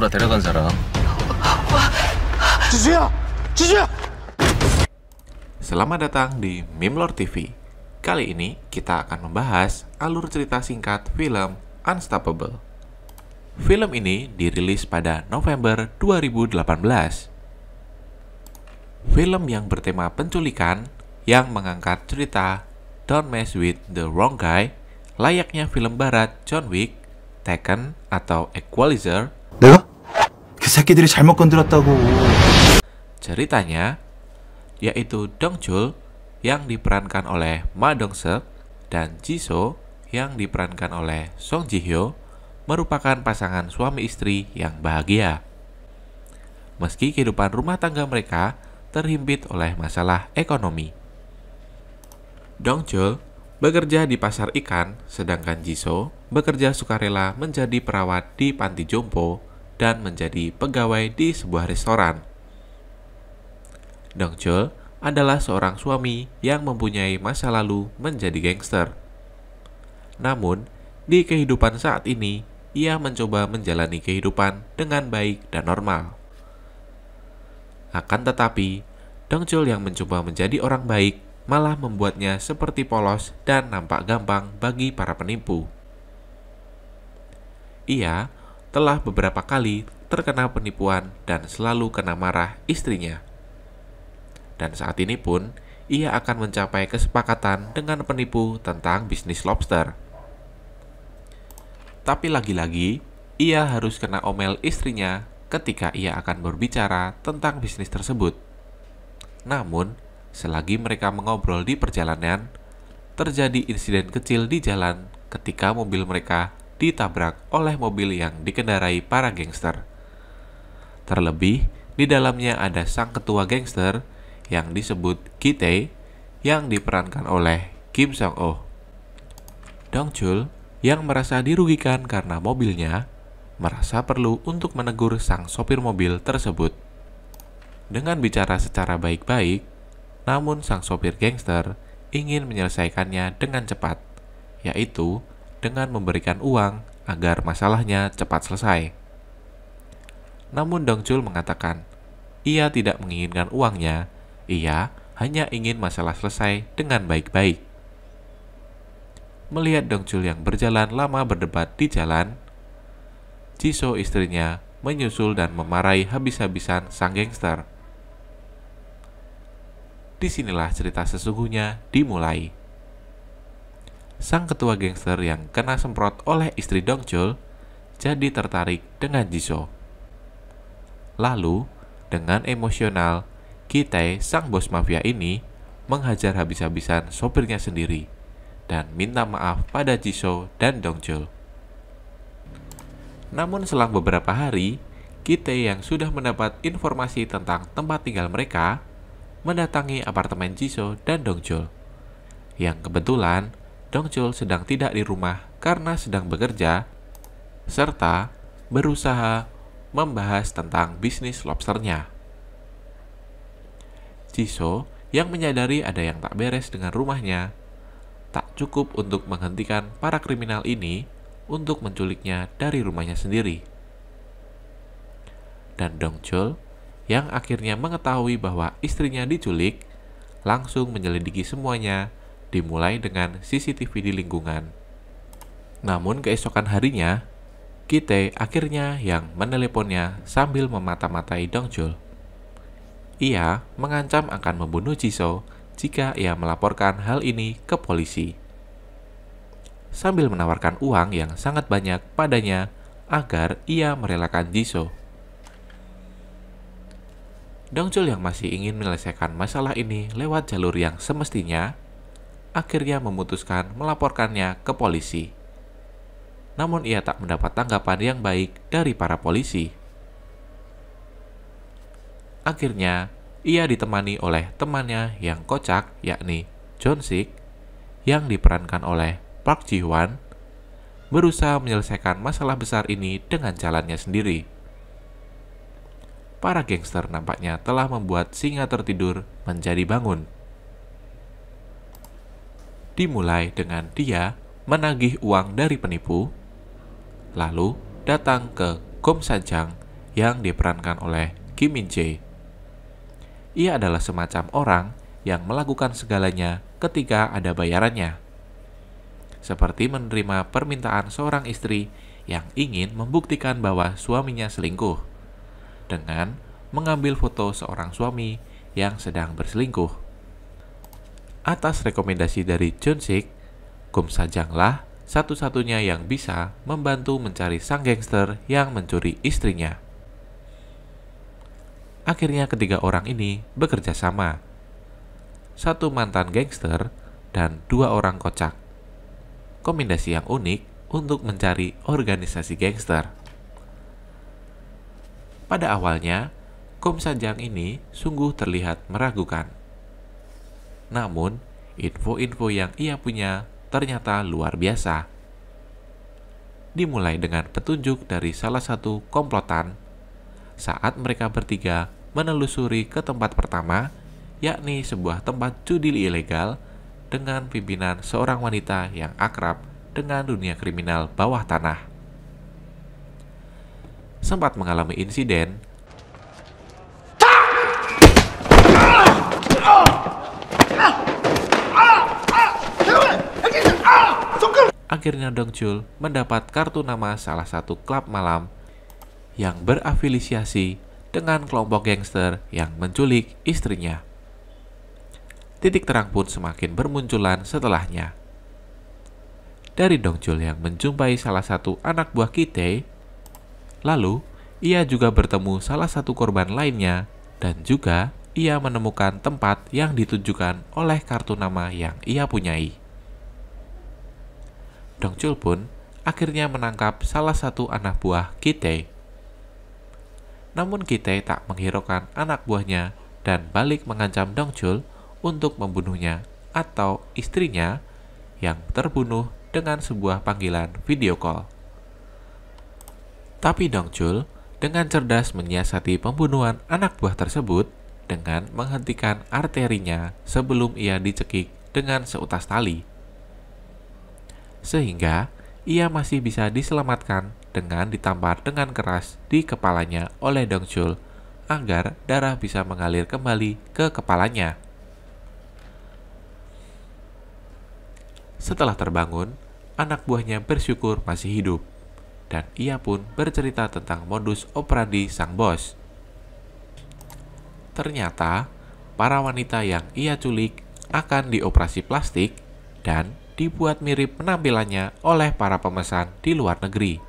보라 데려간 사람. 지수야! 지수야! Selamat datang di Mimlore TV. Kali ini kita akan membahas alur cerita singkat film Unstoppable. Film ini dirilis pada November 2018. Film yang bertema penculikan yang mengangkat cerita Don't Mess with the Wrong Guy, layaknya film barat John Wick, Taken atau Equalizer. 내가? 그 새끼들이 잘못 건드렸다고. Ceritanya yaitu Dong-chul yang diperankan oleh Ma Dong-seok dan Jisoo yang diperankan oleh Song Ji-hyo merupakan pasangan suami istri yang bahagia. Meski kehidupan rumah tangga mereka terhimpit oleh masalah ekonomi. Dong-chul bekerja di pasar ikan, sedangkan Jisoo bekerja sukarela menjadi perawat di panti jompo dan menjadi pegawai di sebuah restoran. Dong-chul adalah seorang suami yang mempunyai masa lalu menjadi gangster. Namun, di kehidupan saat ini, ia mencoba menjalani kehidupan dengan baik dan normal. Akan tetapi, Dong-chul yang mencoba menjadi orang baik malah membuatnya seperti polos dan nampak gampang bagi para penipu. Ia telah beberapa kali terkena penipuan dan selalu kena marah istrinya. Dan saat ini pun, ia akan mencapai kesepakatan dengan penipu tentang bisnis lobster. Tapi lagi-lagi, ia harus kena omel istrinya ketika ia akan berbicara tentang bisnis tersebut. Namun, selagi mereka mengobrol di perjalanan, terjadi insiden kecil di jalan ketika mobil mereka ditabrak oleh mobil yang dikendarai para gangster. Terlebih, di dalamnya ada sang ketua gangster yang disebut Ki-tae yang diperankan oleh Kim Song-oh. Dong-chul yang merasa dirugikan karena mobilnya merasa perlu untuk menegur sang sopir mobil tersebut. Dengan bicara secara baik-baik, namun sang sopir gangster ingin menyelesaikannya dengan cepat, yaitu dengan memberikan uang agar masalahnya cepat selesai. Namun Dong-chul mengatakan, ia tidak menginginkan uangnya, ia hanya ingin masalah selesai dengan baik-baik. Melihat Dong-chul yang berjalan lama berdebat di jalan, Jisoo istrinya menyusul dan memarahi habis-habisan sang gangster. Disinilah cerita sesungguhnya dimulai. Sang ketua gangster yang kena semprot oleh istri Dong-chul jadi tertarik dengan Jisoo. Lalu, dengan emosional, Ki-tae, sang bos mafia ini, menghajar habis-habisan sopirnya sendiri dan minta maaf pada Jisoo dan Dong-chul. Namun selang beberapa hari, Ki-tae yang sudah mendapat informasi tentang tempat tinggal mereka, mendatangi apartemen Jisoo dan Dong-chul. Yang kebetulan, Dong-chul sedang tidak di rumah karena sedang bekerja, serta berusaha membahas tentang bisnis lobsternya. Jisoo yang menyadari ada yang tak beres dengan rumahnya, tak cukup untuk menghentikan para kriminal ini untuk menculiknya dari rumahnya sendiri. Dan Dong-chul yang akhirnya mengetahui bahwa istrinya diculik, langsung menyelidiki semuanya, dimulai dengan CCTV di lingkungan. Namun keesokan harinya, Ki-tae akhirnya yang meneleponnya sambil memata-matai Dong-chul. Ia mengancam akan membunuh Jisoo jika ia melaporkan hal ini ke polisi, sambil menawarkan uang yang sangat banyak padanya agar ia merelakan Jisoo. Dong-chul yang masih ingin menyelesaikan masalah ini lewat jalur yang semestinya, akhirnya memutuskan melaporkannya ke polisi. Namun ia tak mendapat tanggapan yang baik dari para polisi. Akhirnya, ia ditemani oleh temannya yang kocak, yakni Jong-sik, yang diperankan oleh Park Ji-hwan, berusaha menyelesaikan masalah besar ini dengan jalannya sendiri. Para gangster nampaknya telah membuat singa tertidur menjadi bangun. Dimulai dengan dia menagih uang dari penipu, lalu datang ke Gom Sanjang yang diperankan oleh Kim Min Jae. Ia adalah semacam orang yang melakukan segalanya ketika ada bayarannya, seperti menerima permintaan seorang istri yang ingin membuktikan bahwa suaminya selingkuh dengan mengambil foto seorang suami yang sedang berselingkuh. Atas rekomendasi dari Jun-sik, Kum Sajanglah satu-satunya yang bisa membantu mencari sang gangster yang mencuri istrinya. Akhirnya ketiga orang ini bekerja sama. Satu mantan gangster dan 2 orang kocak. Kombinasi yang unik untuk mencari organisasi gangster. Pada awalnya, Kum Sajang ini sungguh terlihat meragukan. Namun, info-info yang ia punya ternyata luar biasa. Dimulai dengan petunjuk dari salah satu komplotan saat mereka bertiga menelusuri ke tempat pertama, yakni sebuah tempat judi ilegal dengan pimpinan seorang wanita yang akrab dengan dunia kriminal bawah tanah. Sempat mengalami insiden akhirnya Dongchul mendapat kartu nama salah satu klub malam yang berafiliasi dengan kelompok gangster yang menculik istrinya. Titik terang pun semakin bermunculan setelahnya. Dari Dongchul yang menjumpai salah satu anak buah Ki-tae, lalu ia juga bertemu salah satu korban lainnya dan juga ia menemukan tempat yang ditujukan oleh kartu nama yang ia punyai. Dongchul pun akhirnya menangkap salah satu anak buah Ki-tae. Namun Ki-tae tak menghiraukan anak buahnya dan balik mengancam Dongchul untuk membunuhnya atau istrinya yang terbunuh dengan sebuah panggilan video call. Tapi Dongchul dengan cerdas menyiasati pembunuhan anak buah tersebut dengan menghentikan arterinya sebelum ia dicekik dengan seutas tali. Sehingga ia masih bisa diselamatkan dengan ditampar dengan keras di kepalanya oleh Dongchul agar darah bisa mengalir kembali ke kepalanya. Setelah terbangun, anak buahnya bersyukur masih hidup dan ia pun bercerita tentang modus operandi sang bos. Ternyata, para wanita yang ia culik akan dioperasi plastik dan dibuat mirip penampilannya oleh para pemesan di luar negeri,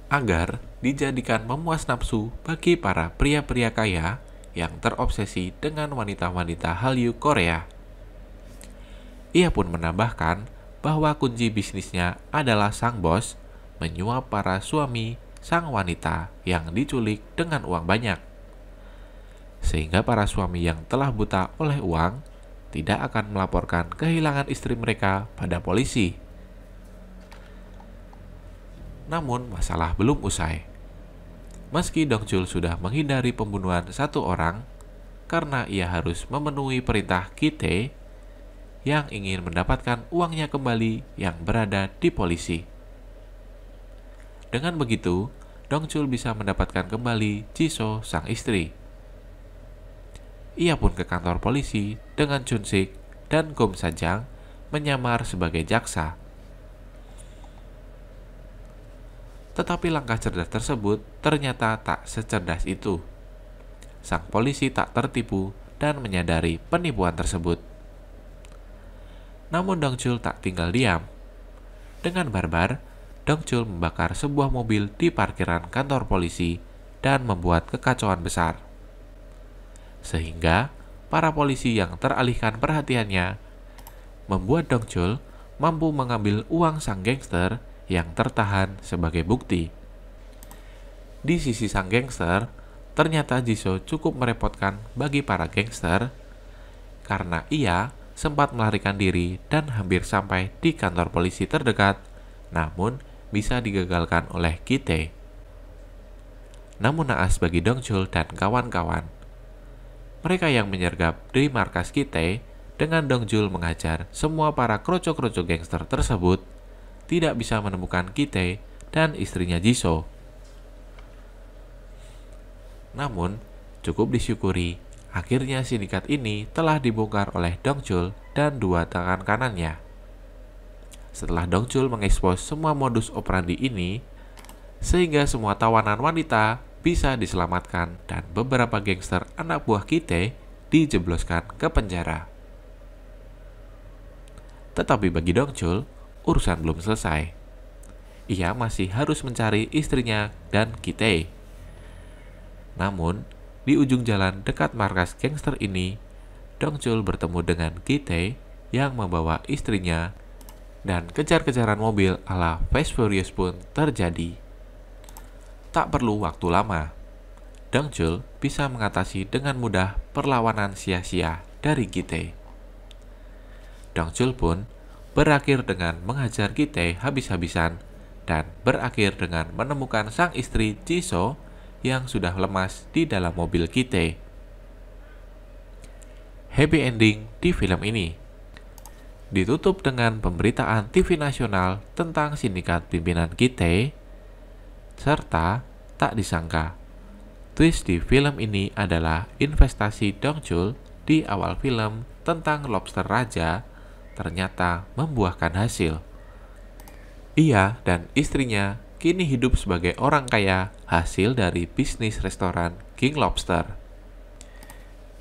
agar dijadikan memuas nafsu bagi para pria-pria kaya yang terobsesi dengan wanita-wanita Hallyu Korea. Ia pun menambahkan bahwa kunci bisnisnya adalah sang bos menyuap para suami sang wanita yang diculik dengan uang banyak, sehingga para suami yang telah buta oleh uang tidak akan melaporkan kehilangan istri mereka pada polisi. Namun masalah belum usai. Meski Dongchul sudah menghindari pembunuhan satu orang karena ia harus memenuhi perintah Ki-tae yang ingin mendapatkan uangnya kembali yang berada di polisi. Dengan begitu, Dongchul bisa mendapatkan kembali Jisoo sang istri. Ia pun ke kantor polisi dengan Jun-sik dan Kum Sajang menyamar sebagai jaksa. Tetapi langkah cerdas tersebut ternyata tak secerdas itu. Sang polisi tak tertipu dan menyadari penipuan tersebut. Namun Dongchul tak tinggal diam. Dengan barbar, Dongchul membakar sebuah mobil di parkiran kantor polisi dan membuat kekacauan besar. Sehingga para polisi yang teralihkan perhatiannya membuat Dongchul mampu mengambil uang sang gangster yang tertahan sebagai bukti. Di sisi sang gangster, ternyata Jisoo cukup merepotkan bagi para gangster karena ia sempat melarikan diri dan hampir sampai di kantor polisi terdekat, namun bisa digagalkan oleh Ki-tae. Namun naas bagi Dongchul dan kawan-kawan. Mereka yang menyergap di markas Ki-tae dengan Dongchul mengajar semua para kroco-kroco gangster tersebut tidak bisa menemukan Ki-tae dan istrinya Jisoo. Namun, cukup disyukuri, akhirnya sindikat ini telah dibongkar oleh Dongchul dan dua tangan kanannya. Setelah Dongchul mengekspos semua modus operandi ini, sehingga semua tawanan wanita bisa diselamatkan dan beberapa gangster anak buah Kite dijebloskan ke penjara. Tetapi bagi Dongchul, urusan belum selesai. Ia masih harus mencari istrinya dan Kite. Namun, di ujung jalan dekat markas gangster ini, Dongchul bertemu dengan Kite yang membawa istrinya dan kejar-kejaran mobil ala Fast Furious pun terjadi. Tak perlu waktu lama, Dongchul bisa mengatasi dengan mudah perlawanan sia-sia dari Kite. Dongchul pun berakhir dengan menghajar Kite habis-habisan dan berakhir dengan menemukan sang istri Jisoo yang sudah lemas di dalam mobil Kite. Happy ending di film ini ditutup dengan pemberitaan TV nasional tentang sindikat pimpinan Kite, serta tak disangka, twist di film ini adalah investasi Dongchul di awal film tentang lobster raja ternyata membuahkan hasil. Ia dan istrinya kini hidup sebagai orang kaya hasil dari bisnis restoran King Lobster.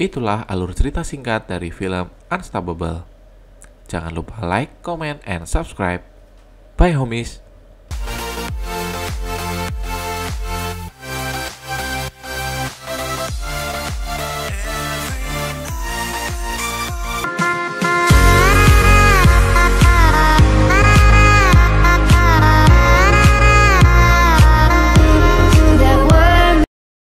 Itulah alur cerita singkat dari film Unstoppable. Jangan lupa like, comment, and subscribe. Bye homies!